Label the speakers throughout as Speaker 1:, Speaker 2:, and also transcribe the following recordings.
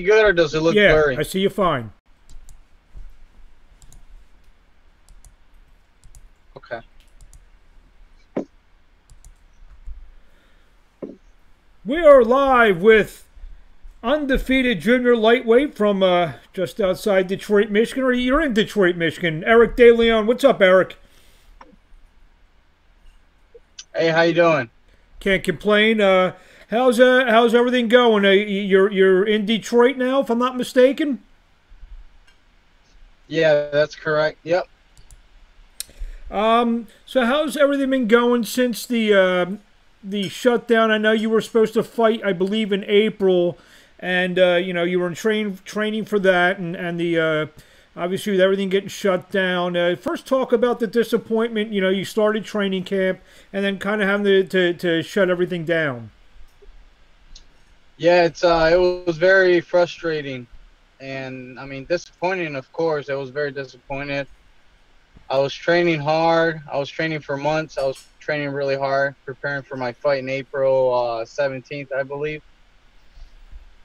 Speaker 1: good or does it look
Speaker 2: Yeah,
Speaker 1: blurry?
Speaker 2: I see you fine.
Speaker 1: Okay.
Speaker 2: We are live with undefeated junior lightweight from just outside Detroit, Michigan. Or you're in Detroit, Michigan. Erick De Leon. What's up, Eric?
Speaker 1: Hey, how you doing?
Speaker 2: Can't complain. How's everything going? You're in Detroit now, if I'm not mistaken.
Speaker 1: Yeah, that's correct. Yep.
Speaker 2: So how's everything been going since the shutdown? I know you were supposed to fight, I believe, in April, and you were in training for that, and the obviously with everything getting shut down. First, talk about the disappointment. You started training camp, and then kind of having to shut everything down.
Speaker 1: Yeah, it was very frustrating, and I mean disappointing. Of course, I was very disappointed. I was training hard. I was training for months. I was training really hard, preparing for my fight in April 17th, I believe.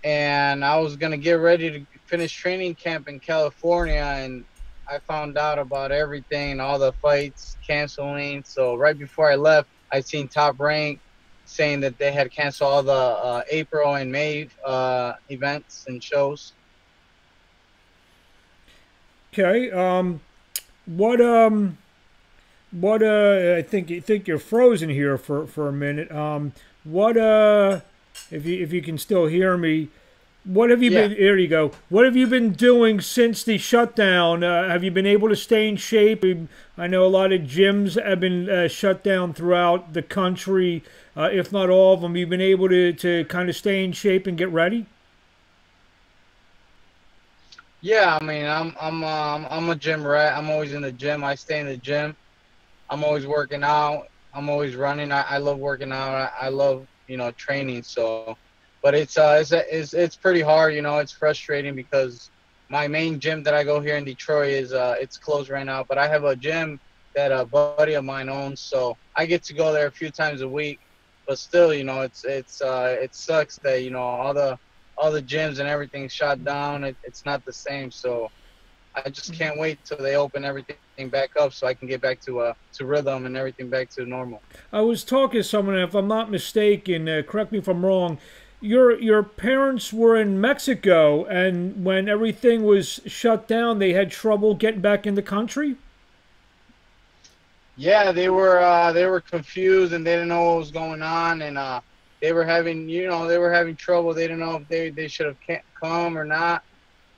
Speaker 1: And I was gonna get ready to finish training camp in California, and I found out about everything, all the fights canceling. So right before I left, I seen Top Rank saying that they had canceled all the April and May events and shows.
Speaker 2: Okay. What what I think you're frozen here for a minute. What if you can still hear me, what have you
Speaker 1: Yeah,
Speaker 2: been here you go. What have you been doing since the shutdown? Have you been able to stay in shape? I know a lot of gyms have been shut down throughout the country, if not all of them. You've been able to kind of stay in shape and get ready?
Speaker 1: yeah. I mean, I'm a gym rat. I'm always in the gym. I stay in the gym. I'm always working out. I'm always running. I love working out. I love training. So, but it's pretty hard. It's frustrating because my main gym that I go here in Detroit is it's closed right now. But I have a gym that a buddy of mine owns, so I get to go there a few times a week. But still, it sucks that all the gyms and everything's shut down. It's not the same. So I just can't wait till they open everything back up so I can get back to rhythm and everything back to normal.
Speaker 2: I was talking to someone, if I'm not mistaken, correct me if I'm wrong. Your parents were in Mexico, and when everything was shut down, they had trouble getting back in the country.
Speaker 1: Yeah, they were confused and they didn't know what was going on, and they were having trouble. They didn't know if they should have come or not,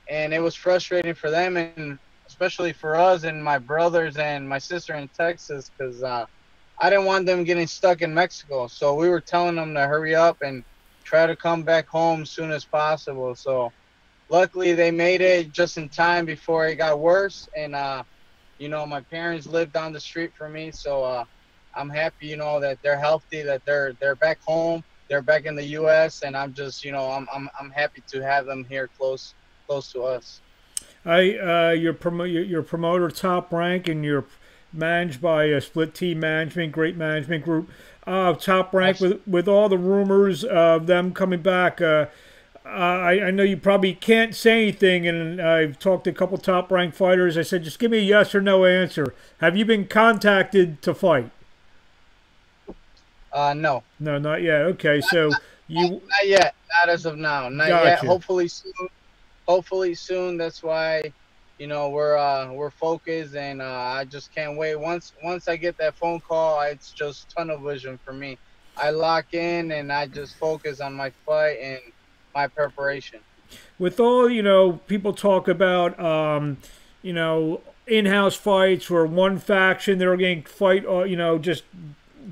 Speaker 1: and it was frustrating for them, and especially for us and my brothers and my sister in Texas, because I didn't want them getting stuck in Mexico. So we were telling them to hurry up and try to come back home as soon as possible. So luckily they made it just in time before it got worse. And my parents live down the street from me, so I'm happy, that they're healthy, that they're back home, they're back in the U.S., and I'm just, I'm happy to have them here close to us.
Speaker 2: Your promoter Top Rank, and you're managed by a split team management, great management group. Top Rank,
Speaker 1: Absolutely.
Speaker 2: with all the rumors of them coming back. I know you probably can't say anything, and I've talked to a couple Top Rank fighters. I said, just give me a yes or no answer. Have you been contacted to fight?
Speaker 1: No,
Speaker 2: No, not yet. Okay, so you
Speaker 1: not yet, not as of now, not yet.
Speaker 2: gotcha.
Speaker 1: Hopefully soon. Hopefully soon. That's why, we're focused, and I just can't wait. Once I get that phone call, it's just tunnel vision for me. I lock in and I just focus on my fight and my preparation.
Speaker 2: With all people talk about in-house fights where one faction they're going to fight, just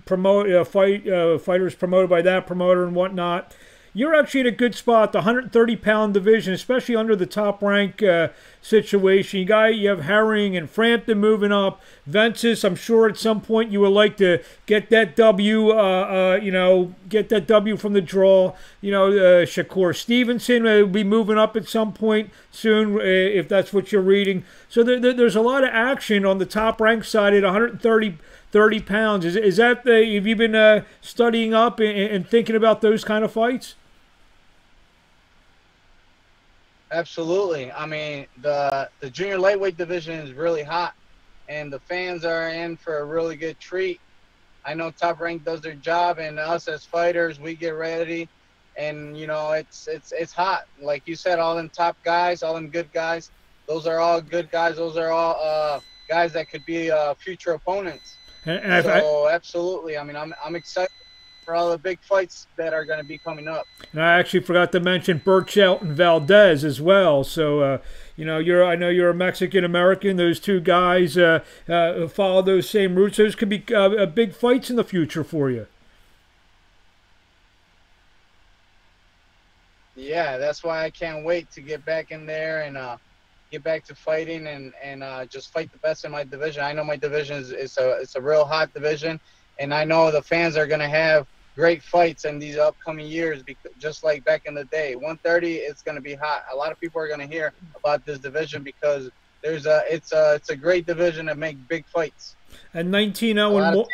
Speaker 2: promote fighters promoted by that promoter and whatnot. You're actually in a good spot, the 130-pound division, especially under the Top Rank situation. You have Herring and Frampton moving up. Ventus, I'm sure at some point you would like to get that W. Get that W from the draw. Shakur Stevenson will be moving up at some point soon, if that's what you're reading. So there's a lot of action on the Top Rank side at 130 pounds. Is that have you been studying up and thinking about those kind of fights?
Speaker 1: Absolutely. I mean, the junior lightweight division is really hot, and the fans are in for a really good treat. I know Top Rank does their job, and us as fighters, we get ready, and it's hot. Like you said, all them top guys, all them good guys, those are all good guys. Those are all guys that could be future opponents.
Speaker 2: And
Speaker 1: So absolutely, I mean, I'm excited for all the big fights that are going to be coming up.
Speaker 2: I actually forgot to mention Burchelt and Valdez as well. So I know you're a Mexican American. Those two guys follow those same routes. Those could be big fights in the future for you.
Speaker 1: Yeah, that's why I can't wait to get back in there and get back to fighting and just fight the best in my division. I know my division is a real hot division, and I know the fans are going to have great fights in these upcoming years, because just like back in the day. 130, it's going to be hot. A lot of people are going to hear about this division because it's a great division to make big fights.
Speaker 2: And 19-0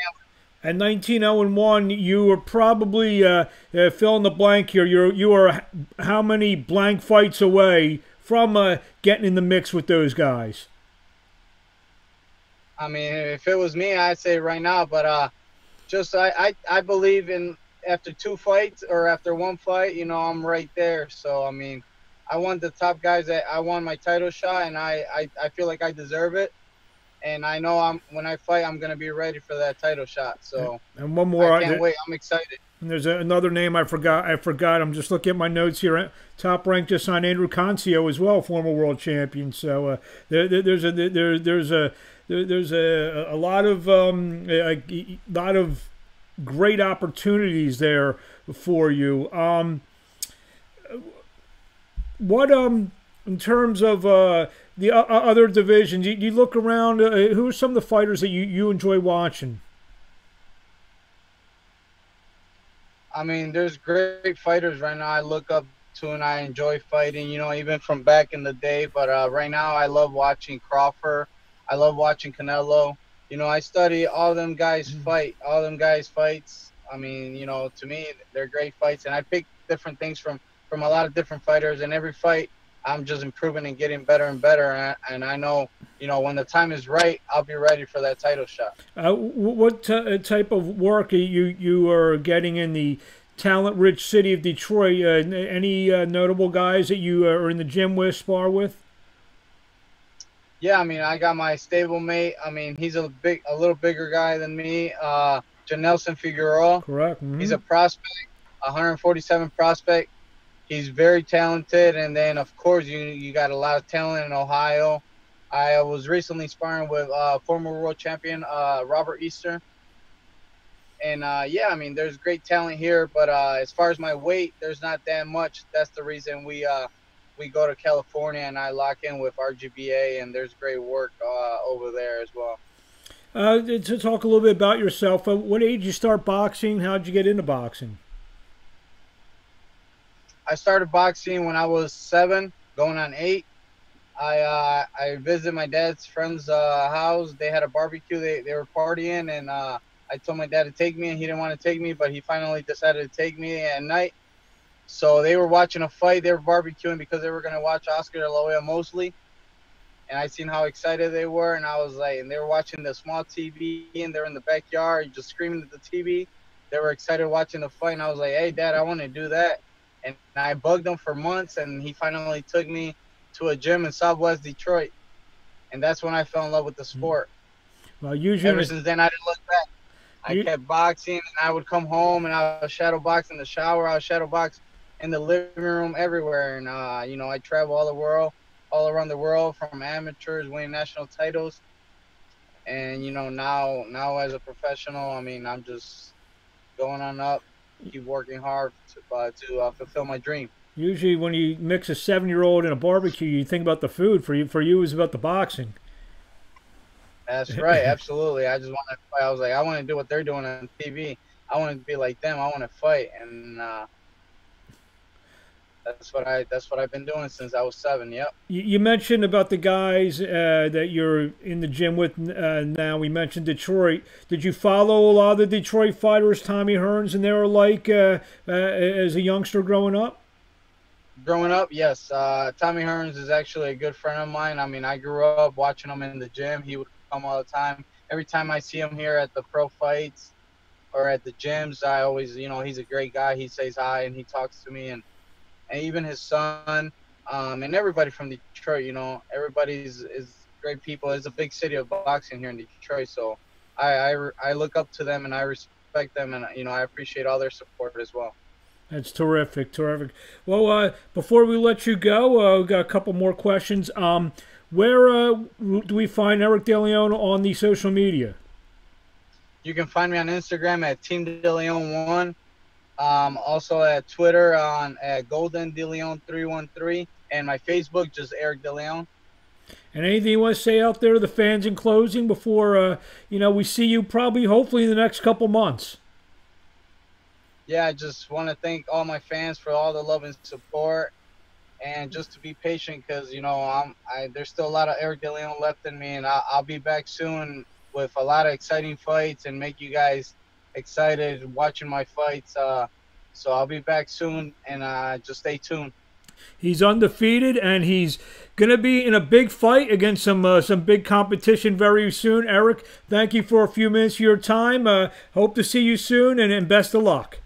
Speaker 2: and 19-0-1, you were probably fill in the blank here. You are how many blank fights away from getting in the mix with those guys?
Speaker 1: I mean, if it was me, I'd say right now, but I believe in after two fights or after one fight, I'm right there. So I mean, I want the top guys. I won my title shot, and I feel like I deserve it. And I know when I fight, I'm gonna be ready for that title shot. So
Speaker 2: and one more,
Speaker 1: I can't wait. I'm excited.
Speaker 2: And there's another name I forgot. I'm just looking at my notes here. Top Rank just signed Andrew Concio as well, former world champion. So there's a lot of great opportunities there for you. What in terms of the other divisions, you look around. Who are some of the fighters that you enjoy watching?
Speaker 1: I mean, there's great fighters right now I look up to and I enjoy fighting, even from back in the day. But right now I love watching Crawford. I love watching Canelo. I study all them guys fight, all them guys fights. I mean, to me, they're great fights. And I pick different things from a lot of different fighters. And every fight, I'm just improving and getting better and better. And I know, when the time is right, I'll be ready for that title shot.
Speaker 2: What type of work you are getting in the talent-rich city of Detroit? Any notable guys that you are in the gym with, spar with?
Speaker 1: Yeah, I mean, I got my stablemate. I mean, he's a little bigger guy than me. Janelson Figueroa.
Speaker 2: Correct. Mm-hmm.
Speaker 1: He's a prospect, 147 prospect. He's very talented, and then of course you got a lot of talent in Ohio. I was recently sparring with former world champion Robert Easter, and yeah, I mean there's great talent here, but as far as my weight, there's not that much. That's the reason we go to California and I lock in with RGBA, and there's great work over there as well.
Speaker 2: To talk a little bit about yourself, what age did you start boxing? How did you get into boxing?
Speaker 1: I started boxing when I was 7, going on 8. I visited my dad's friend's house. They had a barbecue. They were partying, and I told my dad to take me, and he didn't want to take me, but he finally decided to take me at night. So they were watching a fight. They were barbecuing because they were going to watch Oscar De La Hoya Mosley. And I seen how excited they were, and I was like, and they were watching the small TV, and they're in the backyard just screaming at the TV. They were excited watching the fight, and I was like, hey, Dad, I want to do that. And I bugged him for months, and he finally took me to a gym in Southwest Detroit. And that's when I fell in love with the sport.
Speaker 2: Well, usually
Speaker 1: ever since then, I didn't look back. I kept boxing, and I would come home, and I would shadow box in the shower. I would shadow box in the living room, everywhere. And, I travel all around the world, from amateurs, winning national titles. And, now as a professional, I mean, I'm just going on up, keep working hard to fulfill my dream.
Speaker 2: Usually when you mix a 7-year-old in a barbecue, you think about the food. For you, it was about the boxing.
Speaker 1: That's right, absolutely. I just want to fight. I was like, I want to do what they're doing on TV. I want to be like them. I want to fight, and that's what I've been doing since I was 7. Yep.
Speaker 2: You mentioned about the guys that you're in the gym with now. We mentioned Detroit. Did you follow a lot of the Detroit fighters, Tommy Hearns, and they were like as a youngster growing up?
Speaker 1: Growing up, yes. Tommy Hearns is actually a good friend of mine. I mean, I grew up watching him in the gym. He would come all the time. Every time I see him here at the pro fights or at the gyms, I always, he's a great guy. He says hi and he talks to me, and even his son, and everybody from Detroit. Everybody's is great people. It's a big city of boxing here in Detroit, so I look up to them and I respect them, and I appreciate all their support as well.
Speaker 2: That's terrific, terrific. Well, before we let you go, we've got a couple more questions. Where do we find Erick De Leon on the social media?
Speaker 1: You can find me on Instagram at Team De Leon 1. Also at Twitter at Golden De Leon 313, and my Facebook just Erick De Leon.
Speaker 2: And anything you want to say out there to the fans in closing before we see you probably hopefully in the next couple months?
Speaker 1: Yeah, I just want to thank all my fans for all the love and support, and just to be patient because there's still a lot of Erick De Leon left in me, and I'll be back soon with a lot of exciting fights and make you guys excited watching my fights. So I'll be back soon, and just stay tuned.
Speaker 2: He's undefeated, and he's going to be in a big fight against some big competition very soon. Erick, thank you for a few minutes of your time. Hope to see you soon, and best of luck.